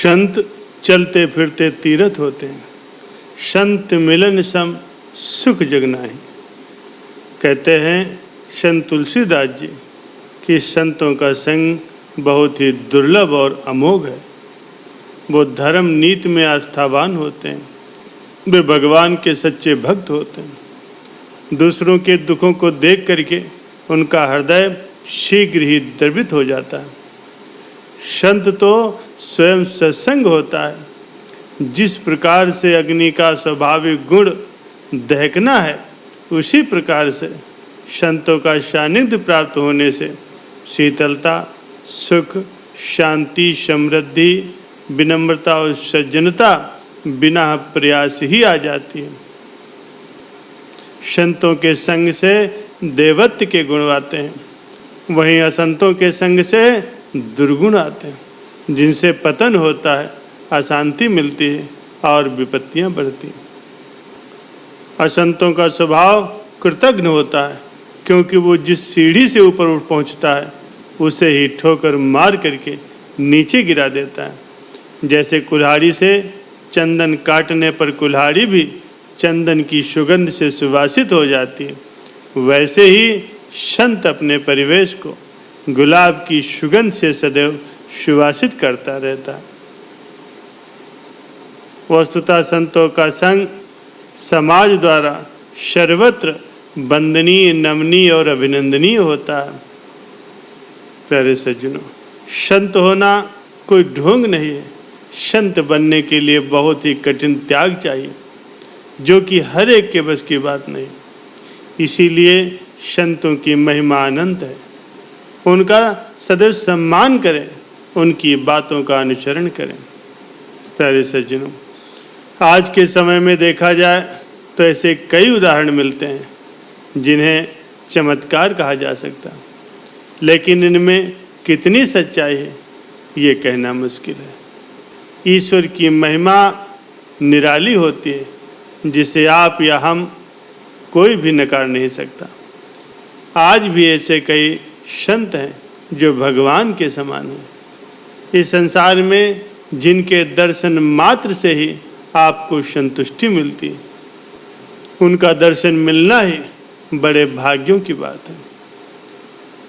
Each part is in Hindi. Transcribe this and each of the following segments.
संत चलते फिरते तीर्थ होते हैं, संत मिलन सम सुख जग नाही। कहते हैं संत तुलसीदास जी कि संतों का संग बहुत ही दुर्लभ और अमोघ है। वो धर्म नीति में आस्थावान होते हैं, वे भगवान के सच्चे भक्त होते हैं। दूसरों के दुखों को देख करके उनका हृदय शीघ्र ही द्रवित हो जाता है। संत तो स्वयं सत्संग होता है। जिस प्रकार से अग्नि का स्वाभाविक गुण दहकना है, उसी प्रकार से संतों का सानिध्य प्राप्त होने से शीतलता, सुख, शांति, समृद्धि, विनम्रता और सज्जनता बिना प्रयास ही आ जाती है। संतों के संग से देवत्व के गुण आते हैं, वहीं असंतों के संग से दुर्गुण आते हैं, जिनसे पतन होता है, अशांति मिलती है और विपत्तियां बढ़ती हैं। असंतों का स्वभाव कृतघ्न होता है, क्योंकि वो जिस सीढ़ी से ऊपर उठ पहुंचता है उसे ही ठोकर मार करके नीचे गिरा देता है। जैसे कुल्हाड़ी से चंदन काटने पर कुल्हाड़ी भी चंदन की सुगंध से सुवासित हो जाती है, वैसे ही संत अपने परिवेश को गुलाब की सुगंध से सदैव सुवासित करता रहता है। वस्तुतः संतों का संग समाज द्वारा सर्वत्र वंदनीय, नमनीय और अभिनंदनीय होता है। प्यारे सज्जनों, संत होना कोई ढोंग नहीं है। संत बनने के लिए बहुत ही कठिन त्याग चाहिए, जो कि हर एक के बस की बात नहीं। इसीलिए संतों की महिमा अनंत है। उनका सदैव सम्मान करें, उनकी बातों का अनुसरण करें। प्यारे सज्जनों, आज के समय में देखा जाए तो ऐसे कई उदाहरण मिलते हैं जिन्हें चमत्कार कहा जा सकता, लेकिन इनमें कितनी सच्चाई है ये कहना मुश्किल है। ईश्वर की महिमा निराली होती है, जिसे आप या हम कोई भी नकार नहीं सकता। आज भी ऐसे कई संत हैं जो भगवान के समान हैं। इस संसार में जिनके दर्शन मात्र से ही आपको संतुष्टि मिलती है, उनका दर्शन मिलना ही बड़े भाग्यों की बात है।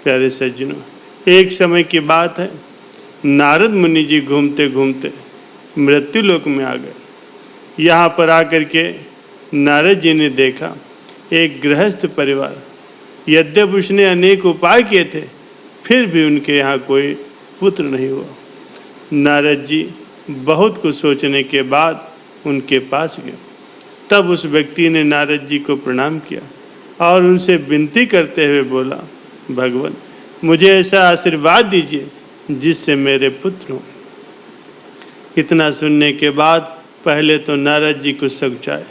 प्यारे सज्जनों, एक समय की बात है, नारद मुनि जी घूमते घूमते मृत्यु लोक में आ गए। यहाँ पर आकर के नारद जी ने देखा एक गृहस्थ परिवार, यद्यपि उसने अनेक उपाय किए थे, फिर भी उनके यहाँ कोई पुत्र नहीं हुआ। नारद जी बहुत कुछ सोचने के बाद उनके पास गए। तब उस व्यक्ति ने नारद जी को प्रणाम किया और उनसे विनती करते हुए बोला, भगवान, मुझे ऐसा आशीर्वाद दीजिए जिससे मेरे पुत्र हों। इतना सुनने के बाद पहले तो नारद जी कुछ सकुचाए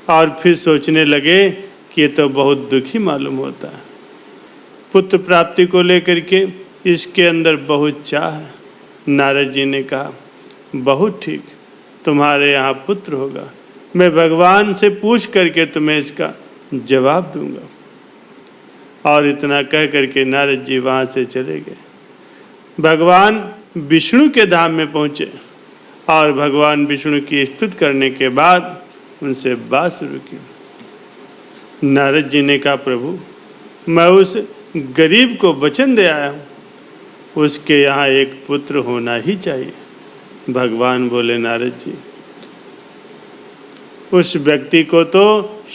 और फिर सोचने लगे कि ये तो बहुत दुखी मालूम होता है। पुत्र प्राप्ति को लेकर के इसके अंदर बहुत चाह है। नारद जी ने कहा, बहुत ठीक, तुम्हारे यहाँ पुत्र होगा। मैं भगवान से पूछ करके तुम्हें इसका जवाब दूंगा। और इतना कह करके नारद जी वहाँ से चले गए। भगवान विष्णु के धाम में पहुँचे और भगवान विष्णु की स्तुति करने के बाद उनसे बात शुरू की। नारद जी ने कहा, प्रभु, मैं उस गरीब को वचन दे आया हूँ, उसके यहाँ एक पुत्र होना ही चाहिए। भगवान बोले, नारद जी, उस व्यक्ति को तो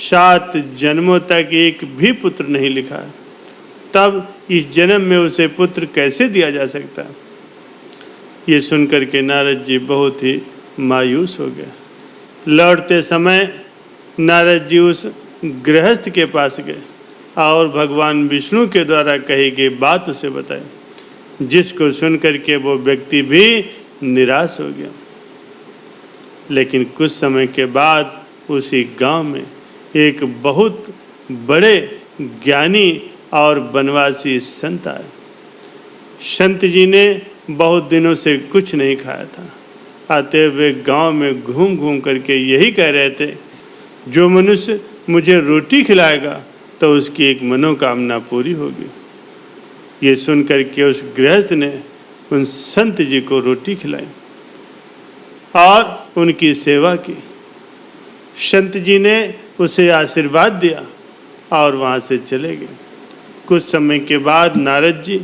7 जन्मों तक एक भी पुत्र नहीं लिखा है, तब इस जन्म में उसे पुत्र कैसे दिया जा सकता है? ये सुनकर के नारद जी बहुत ही मायूस हो गए। लौटते समय नारद जी उस गृहस्थ के पास गए और भगवान विष्णु के द्वारा कही गई बात उसे बताई, जिसको सुनकर के वो व्यक्ति भी निराश हो गया। लेकिन कुछ समय के बाद उसी गांव में एक बहुत बड़े ज्ञानी और वनवासी संत आए। संत जी ने बहुत दिनों से कुछ नहीं खाया था। आते हुए गांव में घूम घूम करके यही कह रहे थे, जो मनुष्य मुझे रोटी खिलाएगा तो उसकी एक मनोकामना पूरी होगी। ये सुनकर के उस गृहस्थ ने उन संत जी को रोटी खिलाई। और उनकी सेवा की। संत जी ने उसे आशीर्वाद दिया और वहाँ से चले गए। कुछ समय के बाद नारद जी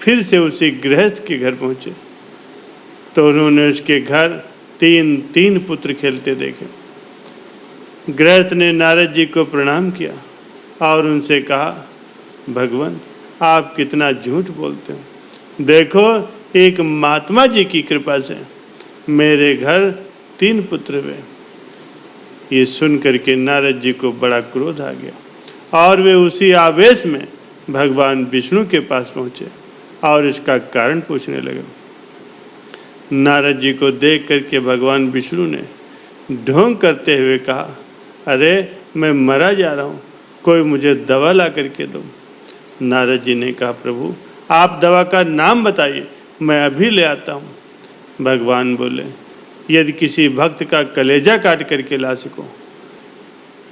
फिर से उसी गृहस्थ के घर पहुँचे तो उन्होंने उसके घर तीन पुत्र खेलते देखे। गृहस्थ ने नारद जी को प्रणाम किया और उनसे कहा, भगवान आप कितना झूठ बोलते हो। देखो एक महात्मा जी की कृपा से मेरे घर 3 पुत्र हुए। ये सुन करके नारद जी को बड़ा क्रोध आ गया और वे उसी आवेश में भगवान विष्णु के पास पहुँचे और इसका कारण पूछने लगे। नारद जी को देख करके भगवान विष्णु ने ढोंग करते हुए कहा, अरे मैं मरा जा रहा हूँ, कोई मुझे दवा ला करके दो। नारद जी ने कहा, प्रभु आप दवा का नाम बताइए, मैं अभी ले आता हूँ। भगवान बोले, यदि किसी भक्त का कलेजा काट करके ला सको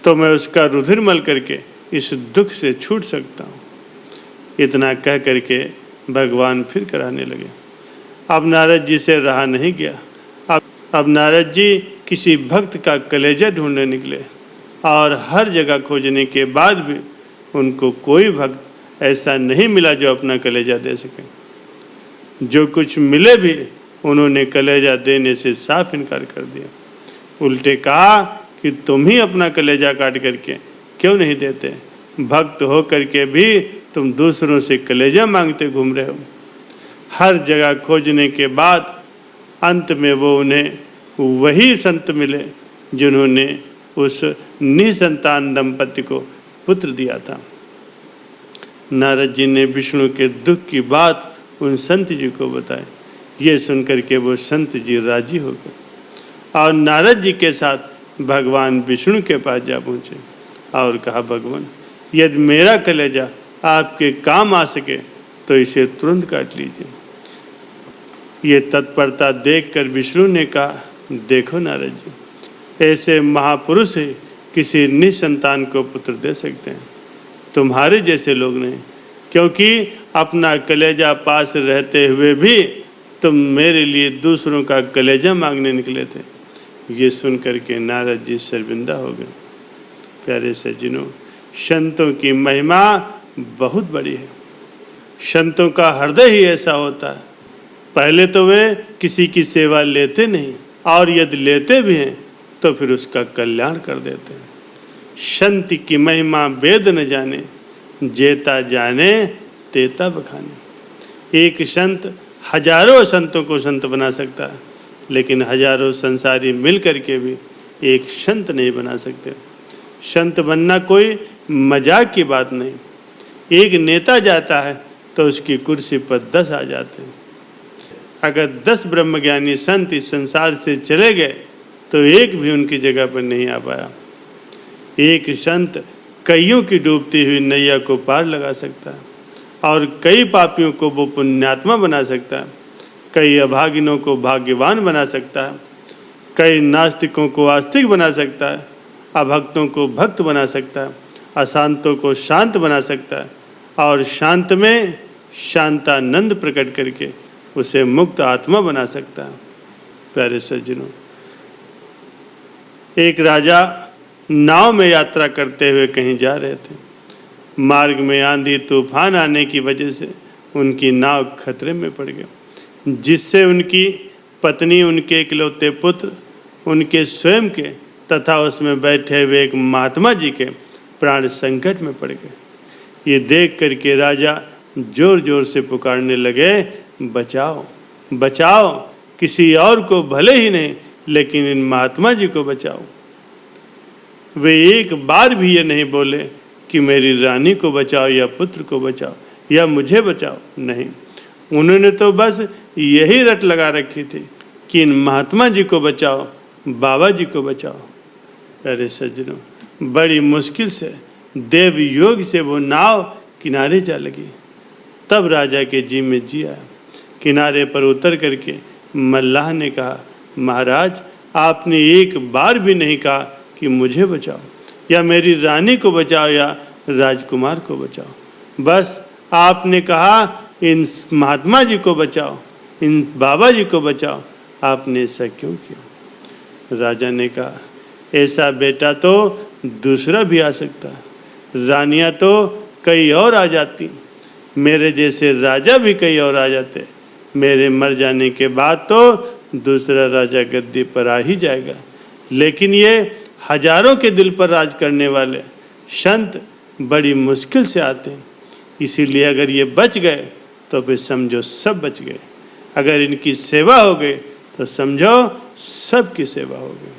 तो मैं उसका रुधिर मल करके इस दुख से छूट सकता हूँ। इतना कह करके भगवान फिर कराने लगे। अब नारद जी से रहा नहीं गया। अब नारद जी किसी भक्त का कलेजा ढूंढने निकले और हर जगह खोजने के बाद भी उनको कोई भक्त ऐसा नहीं मिला जो अपना कलेजा दे सके। जो कुछ मिले भी उन्होंने कलेजा देने से साफ इनकार कर दिया। उल्टे कहा कि तुम ही अपना कलेजा काट करके क्यों नहीं देते, भक्त हो करके भी तुम दूसरों से कलेजा मांगते घूम रहे हो। हर जगह खोजने के बाद अंत में वो उन्हें वही संत मिले जिन्होंने उस निसंतान दंपति को पुत्र दिया था। नारद जी ने विष्णु के दुख की बात उन संत जी को बताई। ये सुनकर के वो संत जी राजी हो गए और नारद जी के साथ भगवान विष्णु के पास जा पहुँचे और कहा, भगवान यदि मेरा कलेजा आपके काम आ सके तो इसे तुरंत काट लीजिए। ये तत्परता देखकर विष्णु ने कहा, देखो नारद जी, ऐसे महापुरुष ही किसी निसंतान को पुत्र दे सकते हैं, तुम्हारे जैसे लोग नहीं, क्योंकि अपना कलेजा पास रहते हुए भी तुम मेरे लिए दूसरों का कलेजा मांगने निकले थे। ये सुनकर के नारद जी शर्मिंदा हो गए। प्यारे सज्जनों, संतों की महिमा बहुत बड़ी है। संतों का हृदय ही ऐसा होता है, पहले तो वे किसी की सेवा लेते नहीं और यदि लेते भी हैं तो फिर उसका कल्याण कर देते हैं। संत की महिमा वेद न जाने, जेता जाने तेता बखाने। एक संत हजारों संतों को संत बना सकता है, लेकिन हजारों संसारी मिल करके भी एक संत नहीं बना सकते। संत बनना कोई मजाक की बात नहीं। एक नेता जाता है तो उसकी कुर्सी पर 10 आ जाते हैं। अगर 10 ब्रह्मज्ञानी संत इस संसार से चले गए तो एक भी उनकी जगह पर नहीं आ पाया। एक संत कईयों की डूबती हुई नैया को पार लगा सकता है और कई पापियों को वो पुण्यात्मा बना सकता है, कई अभागिनों को भाग्यवान बना सकता है, कई नास्तिकों को आस्तिक बना सकता है, अभक्तों को भक्त बना सकता है, अशांतों को शांत बना सकता है और शांत में शांतानंद प्रकट करके उसे मुक्त आत्मा बना सकता है। प्यारे सज्जनों, एक राजा नाव में यात्रा करते हुए कहीं जा रहे थे। मार्ग में आंधी तूफान आने की वजह से उनकी नाव खतरे में पड़ गई, जिससे उनकी पत्नी, उनके इकलौते पुत्र, उनके स्वयं के तथा उसमें बैठे हुए एक महात्मा जी के प्राण संकट में पड़ गए। ये देख करके राजा जोर जोर से पुकारने लगे, बचाओ बचाओ, किसी और को भले ही नहीं लेकिन इन महात्मा जी को बचाओ। वे एक बार भी ये नहीं बोले कि मेरी रानी को बचाओ या पुत्र को बचाओ या मुझे बचाओ, नहीं। उन्होंने तो बस यही रट लगा रखी थी कि इन महात्मा जी को बचाओ, बाबा जी को बचाओ। अरे सज्जनों, बड़ी मुश्किल से देव योग से वो नाव किनारे जा लगी। तब राजा के जी में जी आया। किनारे पर उतर करके मल्लाह ने कहा, महाराज आपने एक बार भी नहीं कहा कि मुझे बचाओ या मेरी रानी को बचाओ या राजकुमार को बचाओ। बस आपने कहा इन महात्मा जी को बचाओ, इन बाबा जी को बचाओ। आपने ऐसा क्यों किया? राजा ने कहा, ऐसा बेटा तो दूसरा भी आ सकता, रानियां तो कई और आ जाती, मेरे जैसे राजा भी कई और आ जाते, मेरे मर जाने के बाद तो दूसरा राजा गद्दी पर आ ही जाएगा। लेकिन ये हजारों के दिल पर राज करने वाले संत बड़ी मुश्किल से आते हैं, इसीलिए अगर ये बच गए तो फिर समझो सब बच गए, अगर इनकी सेवा हो गई तो समझो सबकी सेवा हो गई।